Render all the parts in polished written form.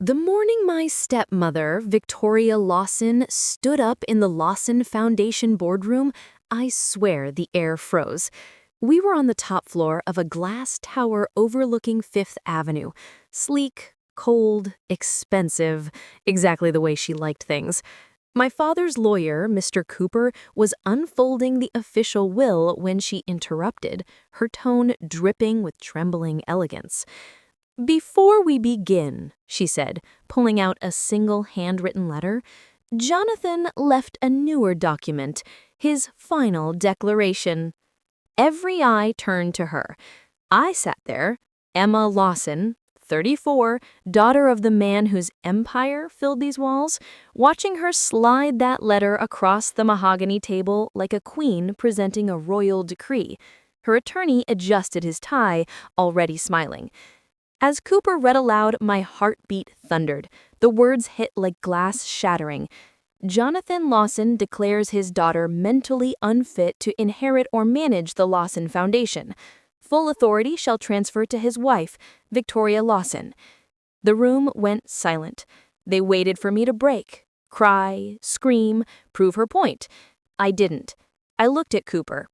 The morning my stepmother, Victoria Lawson, stood up in the Lawson Foundation boardroom, I swear the air froze. We were on the top floor of a glass tower overlooking Fifth Avenue. Sleek, cold, expensive, exactly the way she liked things. My father's lawyer, Mr. Cooper, was unfolding the official will when she interrupted, her tone dripping with trembling elegance. "Before we begin," she said, pulling out a single handwritten letter, "Jonathan left a newer document, his final declaration." Every eye turned to her. I sat there, Emma Lawson, 34, daughter of the man whose empire filled these walls, watching her slide that letter across the mahogany table like a queen presenting a royal decree. Her attorney adjusted his tie, already smiling. As Cooper read aloud, my heartbeat thundered. The words hit like glass shattering. Jonathan Lawson declares his daughter mentally unfit to inherit or manage the Lawson Foundation. Full authority shall transfer to his wife, Victoria Lawson. The room went silent. They waited for me to break, cry, scream, prove her point. I didn't. I looked at Cooper.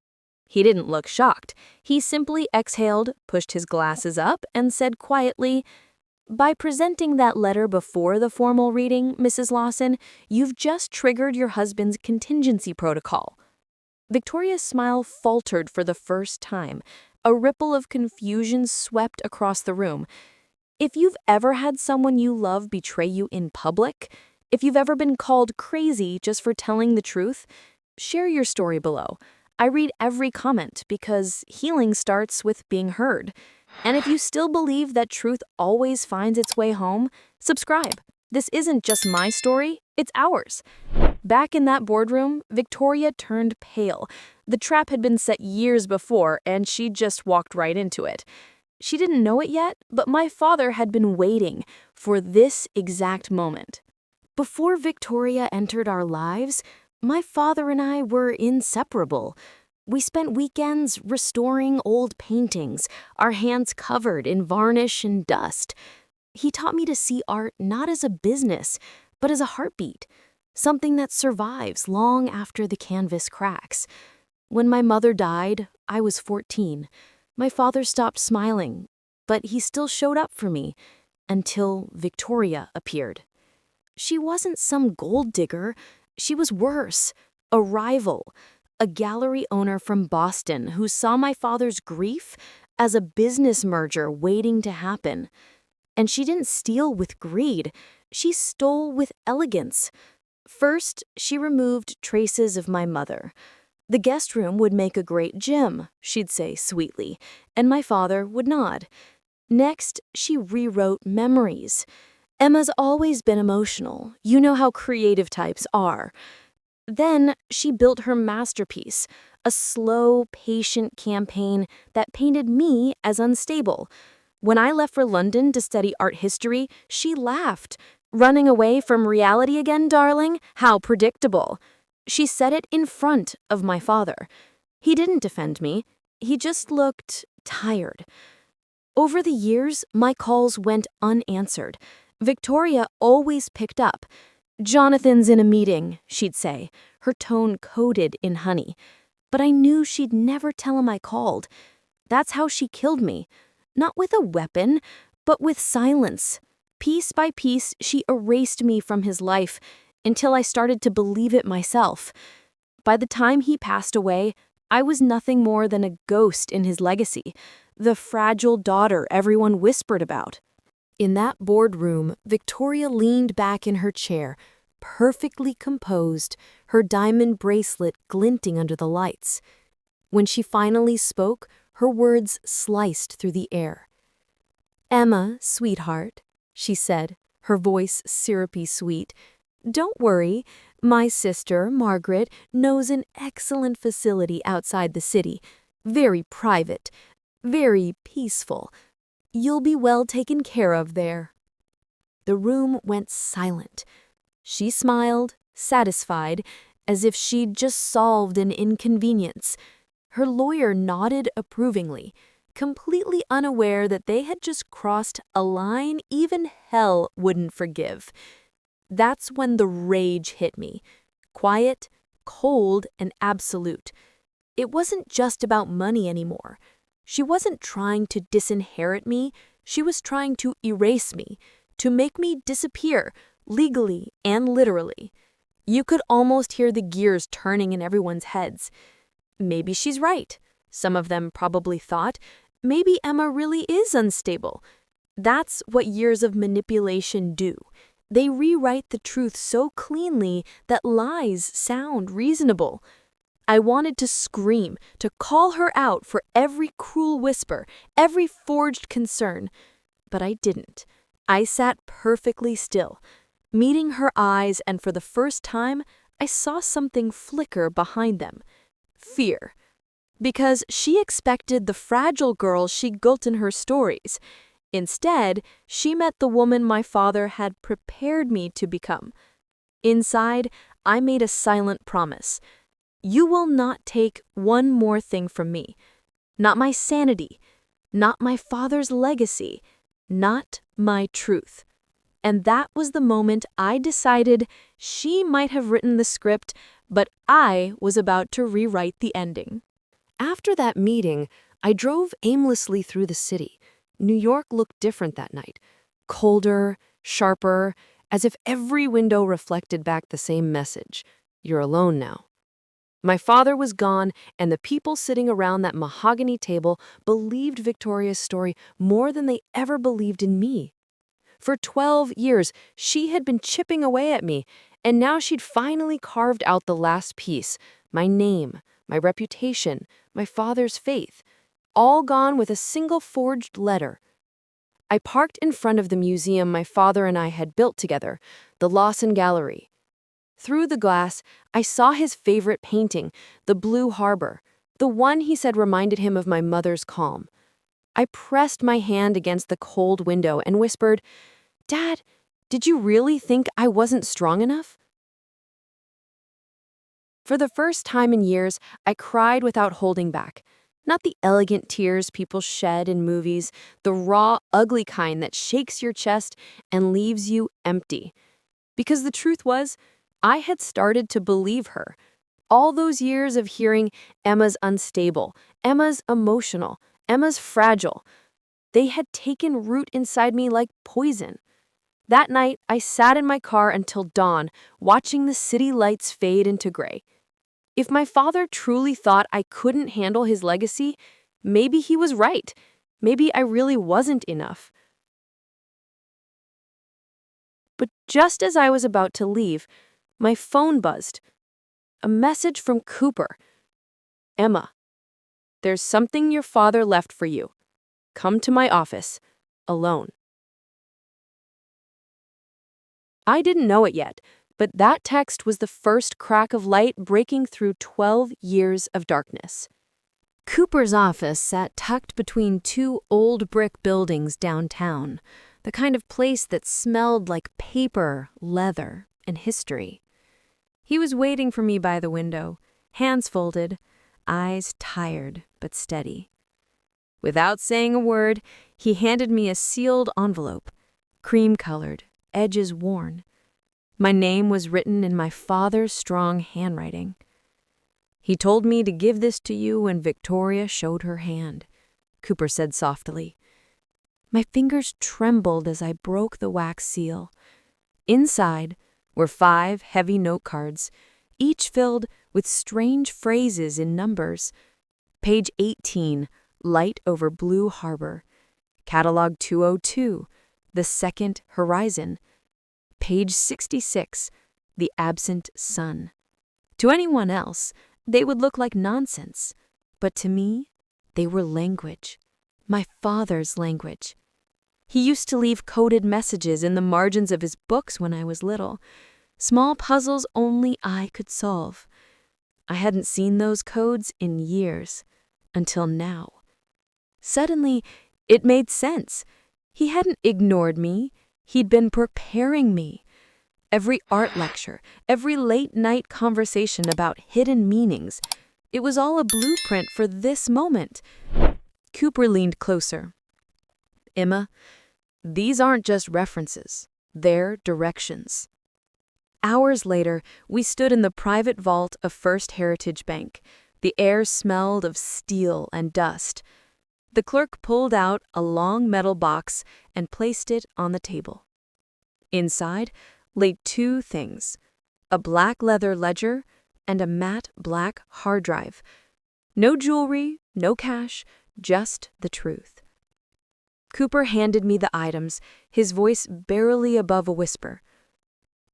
He didn't look shocked. He simply exhaled, pushed his glasses up, and said quietly, "By presenting that letter before the formal reading, Mrs. Lawson, you've just triggered your husband's contingency protocol." Victoria's smile faltered for the first time. A ripple of confusion swept across the room. If you've ever had someone you love betray you in public, if you've ever been called crazy just for telling the truth, share your story below. I read every comment because healing starts with being heard. And if you still believe that truth always finds its way home, subscribe. This isn't just my story, it's ours. Back in that boardroom, Victoria turned pale. The trap had been set years before, and she just walked right into it. She didn't know it yet, but my father had been waiting for this exact moment. Before Victoria entered our lives, my father and I were inseparable. We spent weekends restoring old paintings, our hands covered in varnish and dust. He taught me to see art not as a business, but as a heartbeat, something that survives long after the canvas cracks. When my mother died, I was 14. My father stopped smiling, but he still showed up for me until Victoria appeared. She wasn't some gold digger. She was worse, a rival, a gallery owner from Boston who saw my father's grief as a business merger waiting to happen. And she didn't steal with greed, she stole with elegance. First, she removed traces of my mother. "The guest room would make a great gym," she'd say sweetly, and my father would nod. Next, she rewrote memories. "Emma's always been emotional. You know how creative types are." Then she built her masterpiece, a slow, patient campaign that painted me as unstable. When I left for London to study art history, she laughed. "Running away from reality again, darling? How predictable." She said it in front of my father. He didn't defend me. He just looked tired. Over the years, my calls went unanswered. Victoria always picked up. "Jonathan's in a meeting," she'd say, her tone coated in honey. But I knew she'd never tell him I called. That's how she killed me. Not with a weapon, but with silence. Piece by piece, she erased me from his life until I started to believe it myself. By the time he passed away, I was nothing more than a ghost in his legacy, the fragile daughter everyone whispered about. In that boardroom, Victoria leaned back in her chair, perfectly composed, her diamond bracelet glinting under the lights. When she finally spoke, her words sliced through the air. "Emma, sweetheart," she said, her voice syrupy sweet, "don't worry. My sister, Margaret, knows an excellent facility outside the city. Very private, very peaceful. You'll be well taken care of there." The room went silent. She smiled, satisfied, as if she'd just solved an inconvenience. Her lawyer nodded approvingly. completely unaware that they had just crossed a line even hell wouldn't forgive. That's when the rage hit me. Quiet, cold, and absolute. It wasn't just about money anymore. She wasn't trying to disinherit me. She was trying to erase me, to make me disappear, legally and literally. You could almost hear the gears turning in everyone's heads. Maybe she's right, some of them probably thought. Maybe Emma really is unstable. That's what years of manipulation do. They rewrite the truth so cleanly that lies sound reasonable. I wanted to scream, to call her out for every cruel whisper, every forged concern. But I didn't. I sat perfectly still, meeting her eyes, and for the first time, I saw something flicker behind them. Fear. Because she expected the fragile girl she built in her stories. Instead, she met the woman my father had prepared me to become. Inside, I made a silent promise. You will not take one more thing from me. Not my sanity. Not my father's legacy. Not my truth. And that was the moment I decided she might have written the script, but I was about to rewrite the ending. After that meeting, I drove aimlessly through the city. New York looked different that night. Colder, sharper, as if every window reflected back the same message. You're alone now. My father was gone, and the people sitting around that mahogany table believed Victoria's story more than they ever believed in me. For 12 years, she had been chipping away at me, and now she'd finally carved out the last piece, my name, my reputation, my father's faith, all gone with a single forged letter. I parked in front of the museum my father and I had built together, the Lawson Gallery. Through the glass, I saw his favorite painting, the Blue Harbor, the one he said reminded him of my mother's calm. I pressed my hand against the cold window and whispered, "Dad, did you really think I wasn't strong enough?" For the first time in years, I cried without holding back. Not the elegant tears people shed in movies, the raw, ugly kind that shakes your chest and leaves you empty. Because the truth was, I had started to believe her. All those years of hearing Emma's unstable, Emma's emotional, Emma's fragile, they had taken root inside me like poison. That night, I sat in my car until dawn, watching the city lights fade into gray. If my father truly thought I couldn't handle his legacy, maybe he was right. Maybe I really wasn't enough. But just as I was about to leave, my phone buzzed. A message from Cooper. "Emma, there's something your father left for you. Come to my office, alone." I didn't know it yet, but that text was the first crack of light breaking through 12 years of darkness. Cooper's office sat tucked between two old brick buildings downtown, the kind of place that smelled like paper, leather, and history. He was waiting for me by the window, hands folded, eyes tired but steady. Without saying a word, he handed me a sealed envelope, cream-colored, edges worn. My name was written in my father's strong handwriting. "He told me to give this to you when Victoria showed her hand," Cooper said softly. My fingers trembled as I broke the wax seal. Inside were 5 heavy note cards, each filled with strange phrases in numbers. Page 18, Light over Blue Harbor. Catalog 202, The Second Horizon. Page 66, The Absent Sun. To anyone else, they would look like nonsense, but to me, they were language, my father's language. He used to leave coded messages in the margins of his books when I was little, small puzzles only I could solve. I hadn't seen those codes in years, until now. Suddenly, it made sense. He hadn't ignored me. He'd been preparing me. Every art lecture, every late-night conversation about hidden meanings, it was all a blueprint for this moment. Cooper leaned closer. Emma, these aren't just references, they're directions. Hours later, we stood in the private vault of First Heritage Bank. The air smelled of steel and dust. The clerk pulled out a long metal box and placed it on the table. Inside lay two things: a black leather ledger and a matte black hard drive. No jewelry, no cash, just the truth. Cooper handed me the items, his voice barely above a whisper.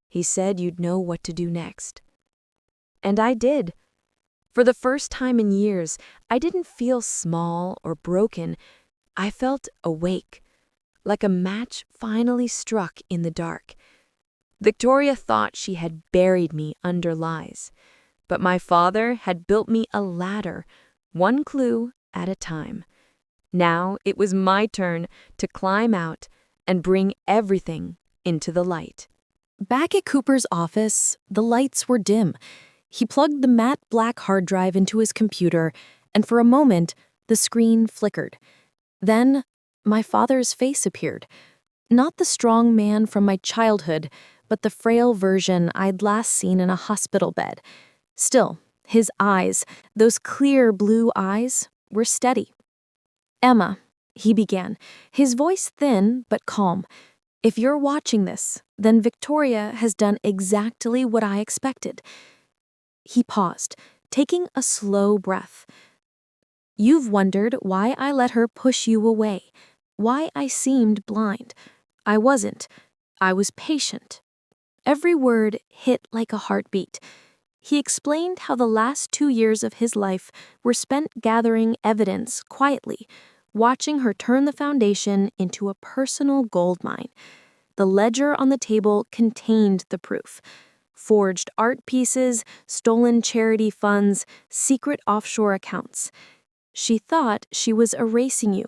He said you'd know what to do next. And I did. For the first time in years, I didn't feel small or broken. I felt awake, like a match finally struck in the dark. Victoria thought she had buried me under lies, but my father had built me a ladder, one clue at a time. Now it was my turn to climb out and bring everything into the light. Back at Cooper's office, the lights were dim. He plugged the matte black hard drive into his computer, and for a moment, the screen flickered. Then, my father's face appeared. Not the strong man from my childhood, but the frail version I'd last seen in a hospital bed. Still, his eyes, those clear blue eyes, were steady. Emma, he began, his voice thin but calm. If you're watching this, then Victoria has done exactly what I expected. He paused, taking a slow breath. You've wondered why I let her push you away, why I seemed blind. I wasn't. I was patient. Every word hit like a heartbeat. He explained how the last 2 years of his life were spent gathering evidence quietly, watching her turn the foundation into a personal goldmine. The ledger on the table contained the proof. Forged art pieces, stolen charity funds, secret offshore accounts. She thought she was erasing you,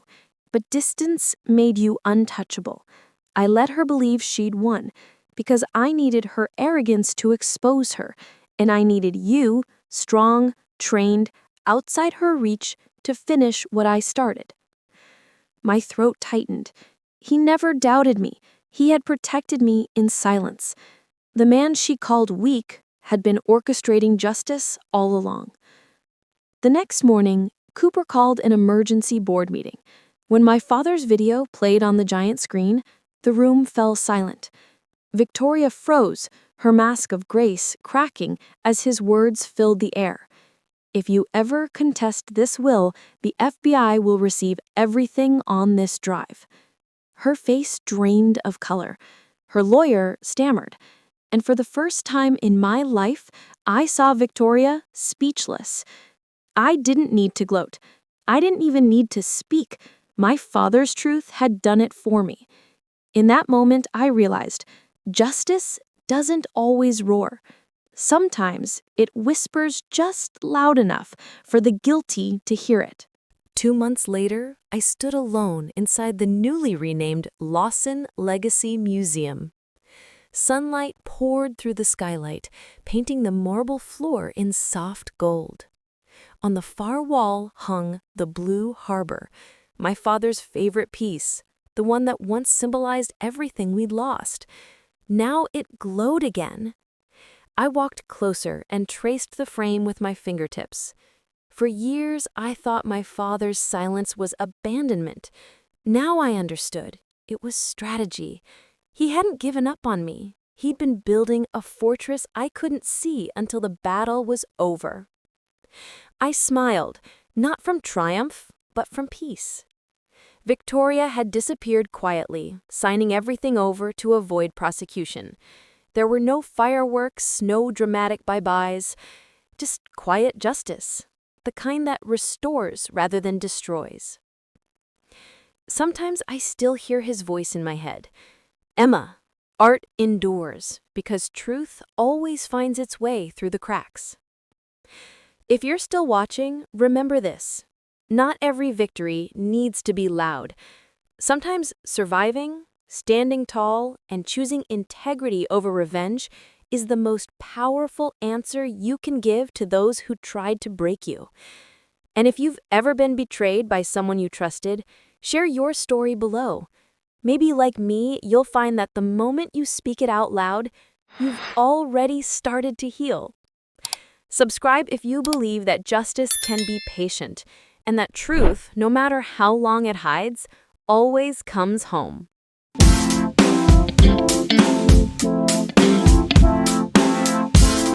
but distance made you untouchable. I let her believe she'd won, because I needed her arrogance to expose her, and I needed you, strong, trained, outside her reach, to finish what I started. My throat tightened. He never doubted me. He had protected me in silence. The man she called weak had been orchestrating justice all along. The next morning, Cooper called an emergency board meeting. When my father's video played on the giant screen, the room fell silent. Victoria froze, her mask of grace cracking as his words filled the air. If you ever contest this will, the FBI will receive everything on this drive. Her face drained of color. Her lawyer stammered. And for the first time in my life, I saw Victoria speechless. I didn't need to gloat. I didn't even need to speak. My father's truth had done it for me. In that moment, I realized justice doesn't always roar. Sometimes it whispers just loud enough for the guilty to hear it. 2 months later, I stood alone inside the newly renamed Lawson Legacy Museum. Sunlight poured through the skylight, painting the marble floor in soft gold. On the far wall hung the Blue Harbor, my father's favorite piece, the one that once symbolized everything we'd lost. Now it glowed again. I walked closer and traced the frame with my fingertips. For years, I thought my father's silence was abandonment. Now I understood. It was strategy. He hadn't given up on me. He'd been building a fortress I couldn't see until the battle was over. I smiled, not from triumph, but from peace. Victoria had disappeared quietly, signing everything over to avoid prosecution. There were no fireworks, no dramatic bye-byes, just quiet justice, the kind that restores rather than destroys. Sometimes I still hear his voice in my head. Emma, art endures, because truth always finds its way through the cracks. If you're still watching, remember this. Not every victory needs to be loud. Sometimes surviving, standing tall, and choosing integrity over revenge is the most powerful answer you can give to those who tried to break you. And if you've ever been betrayed by someone you trusted, share your story below. Maybe like me, you'll find that the moment you speak it out loud, you've already started to heal. Subscribe if you believe that justice can be patient and that truth, no matter how long it hides, always comes home.